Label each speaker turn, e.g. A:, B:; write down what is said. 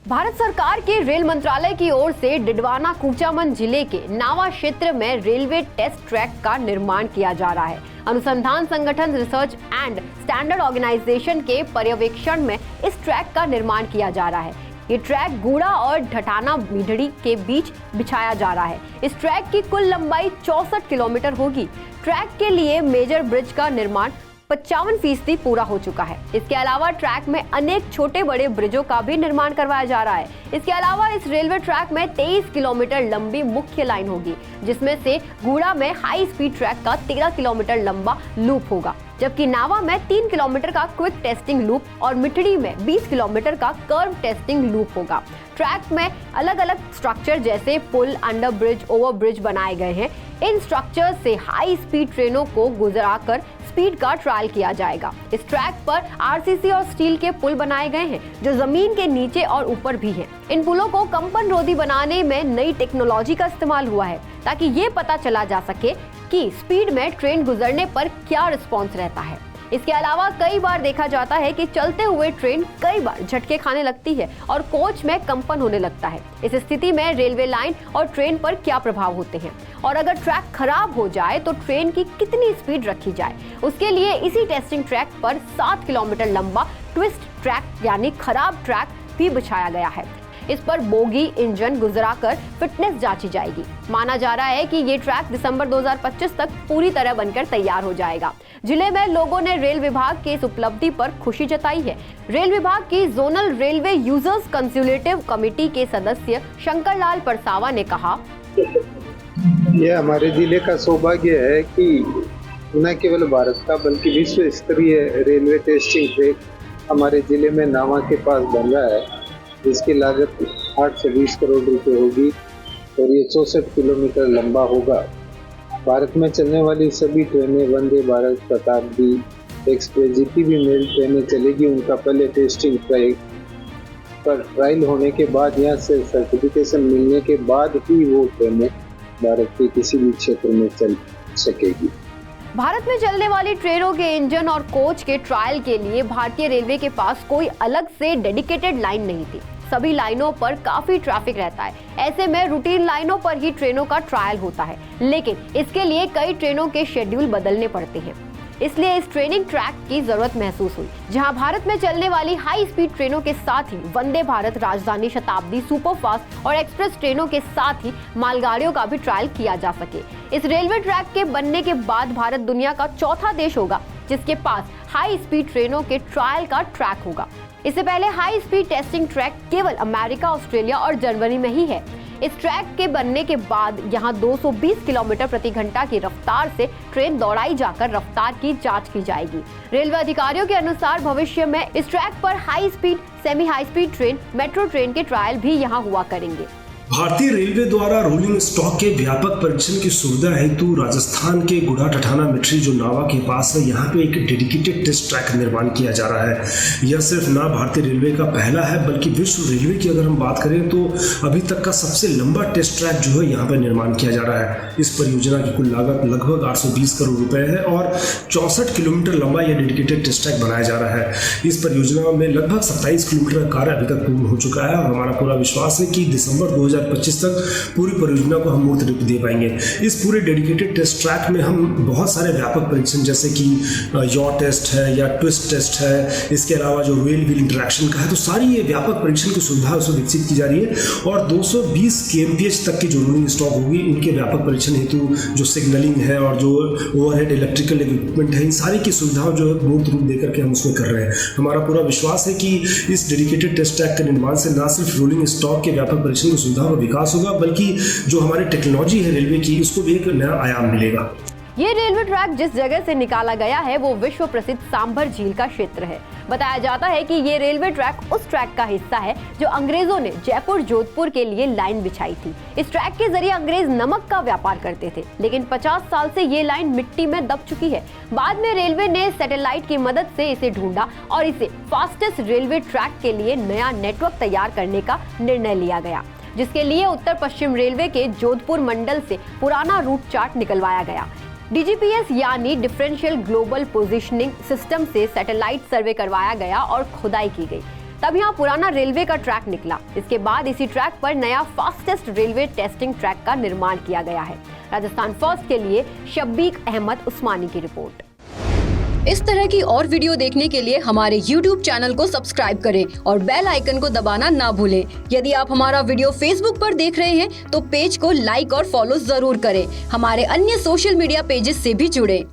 A: भारत सरकार के रेल मंत्रालय की ओर से डिडवाना कुचामन जिले के नावा क्षेत्र में रेलवे टेस्ट ट्रैक का निर्माण किया जा रहा है। अनुसंधान संगठन रिसर्च एंड स्टैंडर्ड ऑर्गेनाइजेशन के पर्यवेक्षण में इस ट्रैक का निर्माण किया जा रहा है। ये ट्रैक गूड़ा और ढटाना मीढड़ी के बीच बिछाया जा रहा है। इस ट्रैक की कुल लंबाई 64 किलोमीटर होगी। ट्रैक के लिए मेजर ब्रिज का निर्माण 55% पूरा हो चुका है। इसके अलावा ट्रैक में अनेक छोटे बड़े ब्रिजों का भी निर्माण करवाया जा रहा है। इसके अलावा इस रेलवे ट्रैक में 23 किलोमीटर लंबी मुख्य लाइन होगी, जिसमें से गूड़ा में हाई स्पीड ट्रैक का 13 किलोमीटर लंबा लूप होगा, जबकि नावा में 3 किलोमीटर का क्विक टेस्टिंग लूप और मिठड़ी में 20 किलोमीटर का कर्व टेस्टिंग लूप होगा। ट्रैक में अलग अलग स्ट्रक्चर जैसे पुल, अंडर ब्रिज, ओवर ब्रिज बनाए गए हैं। इन स्ट्रक्चर से हाई स्पीड ट्रेनों को गुजराकर स्पीड का ट्रायल किया जाएगा। इस ट्रैक पर आरसीसी और स्टील के पुल बनाए गए हैं, जो जमीन के नीचे और ऊपर भी हैं। इन पुलों को कंपन रोधी बनाने में नई टेक्नोलॉजी का इस्तेमाल हुआ है, ताकि ये पता चला जा सके कि स्पीड में ट्रेन गुजरने पर क्या रिस्पॉन्स रहता है। इसके अलावा कई बार देखा जाता है कि चलते हुए ट्रेन कई बार झटके खाने लगती है और कोच में कंपन होने लगता है। इस स्थिति में रेलवे लाइन और ट्रेन पर क्या प्रभाव होते हैं और अगर ट्रैक खराब हो जाए तो ट्रेन की कितनी स्पीड रखी जाए। उसके लिए इसी टेस्टिंग ट्रैक पर 7 किलोमीटर लंबा ट्विस्ट ट्रैक यानी खराब ट्रैक भी बिछाया गया है। इस पर बोगी इंजन गुजराकर फिटनेस जांची जाएगी। माना जा रहा है कि ये ट्रैक दिसंबर 2025 तक पूरी तरह बनकर तैयार हो जाएगा। जिले में लोगों ने रेल विभाग की इस उपलब्धि पर खुशी जताई है। रेल विभाग की zonal railway users consultative committee के सदस्य शंकर लाल परसावा ने कहा,
B: यह हमारे जिले का सौभाग्य है कि न केवल भारत का बल्कि विश्व स्तरीय रेलवे टेस्टिंग ट्रैक हमारे जिले में नावा के पास बन रहा है, जिसकी लागत 8 से 20 करोड़ रुपए होगी और ये 64 किलोमीटर लंबा होगा। भारत में चलने वाली सभी ट्रेनें वंदे भारत, शताब्दी एक्सप्रेस, जितनी भी मेल ट्रेनें चलेगी, उनका पहले टेस्टिंग ट्रैक पर ट्रायल होने के बाद, यहाँ से सर्टिफिकेशन मिलने के बाद ही वो ट्रेनें भारत के किसी भी क्षेत्र में चल सकेगी।
A: भारत में चलने वाली ट्रेनों के इंजन और कोच के ट्रायल के लिए भारतीय रेलवे के पास कोई अलग से डेडिकेटेड लाइन नहीं थी। सभी लाइनों पर काफी ट्रैफिक रहता है। ऐसे में रूटीन लाइनों पर ही ट्रेनों का ट्रायल होता है, लेकिन इसके लिए कई ट्रेनों के शेड्यूल बदलने पड़ते हैं। इसलिए इस ट्रेनिंग ट्रैक की जरूरत महसूस हुई, जहां भारत में चलने वाली हाई स्पीड ट्रेनों के साथ ही वंदे भारत, राजधानी, शताब्दी, सुपरफास्ट और एक्सप्रेस ट्रेनों के साथ ही मालगाड़ियों का भी ट्रायल किया जा सके। इस रेलवे ट्रैक के बनने के बाद भारत दुनिया का चौथा देश होगा जिसके पास हाई स्पीड ट्रेनों के ट्रायल का ट्रैक होगा। इससे पहले हाई स्पीड टेस्टिंग ट्रैक केवल अमेरिका, ऑस्ट्रेलिया और जर्मनी में ही है। इस ट्रैक के बनने के बाद यहां 220 किलोमीटर प्रति घंटा की रफ्तार से ट्रेन दौड़ाई जाकर रफ्तार की जांच की जाएगी। रेलवे अधिकारियों के अनुसार भविष्य में इस ट्रैक पर high speed, semi high speed train, metro train के ट्रायल भी यहां हुआ करेंगे।
C: भारतीय रेलवे द्वारा रोलिंग स्टॉक के व्यापक परीक्षण की सुविधा हेतु राजस्थान के गुड़ा ठठाना मिठरी जो नावा के पास है, यहाँ पे एक डेडिकेटेड टेस्ट ट्रैक निर्माण किया जा रहा है। यह सिर्फ ना भारतीय रेलवे का पहला है, बल्कि विश्व रेलवे की अगर हम बात करें तो अभी तक का सबसे लंबा टेस्ट ट्रैक जो है यहाँ पे निर्माण किया जा रहा है। इस परियोजना की कुल लागत लगभग 820 करोड़ रुपए है और 64 किलोमीटर लंबा यह डेडिकेटेड टेस्ट ट्रैक बनाया जा रहा है। इस परियोजना में लगभग 27 किलोमीटर का कार्य अभी तक पूर्ण हो चुका है और हमारा पूरा विश्वास है कि दिसंबर 2025 तक पूरी परियोजना को हम मूर्त रूप दे पाएंगे। इस पूरे डेडिकेटेड टेस्ट ट्रैक में हम बहुत सारे व्यापक परीक्षण जैसे कि यॉ टेस्ट है या ट्विस्ट टेस्ट है, इसके अलावा जो रेल व्हील इंटरेक्शन का है, तो सारी ये व्यापक परीक्षण की सुविधा उसको विकसित की जा रही है और 220 kmph तक की जो रोलिंग स्टॉक होगी, इनके व्यापक परीक्षण हेतु जो सिग्नलिंग है और जो ओवरहेड इलेक्ट्रिकल इक्विपमेंट है, इन सारी की सुविधाओं जो मूर्त रूप देकर के हम उसमें कर रहे हैं। हमारा पूरा विश्वास है कि इस डेडिकेटेड टेस्ट ट्रैक के निर्माण से न सिर्फ रोलिंग स्टॉक के व्यापक परीक्षण की सुविधा का विकास होगा, बल्कि जो हमारी टेक्नोलॉजी है रेलवे की, उसको भी एक नया आयाम मिलेगा।
A: ये रेलवे ट्रैक जिस जगह से निकाला गया है वो विश्व प्रसिद्ध सांभर झील का क्षेत्र है। बताया जाता है कि ये रेलवे ट्रैक उस ट्रैक का हिस्सा है जो अंग्रेजों ने जयपुर, जोधपुर के लिए लाइन बिछाई थी। इस ट्रैक के जरिए अंग्रेज नमक का व्यापार करते थे, लेकिन 50 साल से ये लाइन मिट्टी में दब चुकी है। बाद में रेलवे ने सैटेलाइट की मदद से इसे ढूंढा और इसे फास्टेस्ट रेलवे ट्रैक के लिए नया नेटवर्क तैयार करने का निर्णय लिया गया, जिसके लिए उत्तर पश्चिम रेलवे के जोधपुर मंडल से पुराना रूट चार्ट निकलवाया गया। डीजीपीएस यानी डिफरेंशियल ग्लोबल पोजीशनिंग सिस्टम से सैटेलाइट सर्वे करवाया गया और खुदाई की गई। तब यहाँ पुराना रेलवे का ट्रैक निकला। इसके बाद इसी ट्रैक पर नया फास्टेस्ट रेलवे टेस्टिंग ट्रैक का निर्माण किया गया है। राजस्थान फर्स्ट के लिए शब्बीक अहमद उस्मानी की रिपोर्ट।
D: इस तरह की और वीडियो देखने के लिए हमारे YouTube चैनल को सब्सक्राइब करें और बेल आइकन को दबाना ना भूलें। यदि आप हमारा वीडियो Facebook पर देख रहे हैं तो पेज को लाइक और फॉलो जरूर करें। हमारे अन्य सोशल मीडिया पेजेस से भी जुड़ें।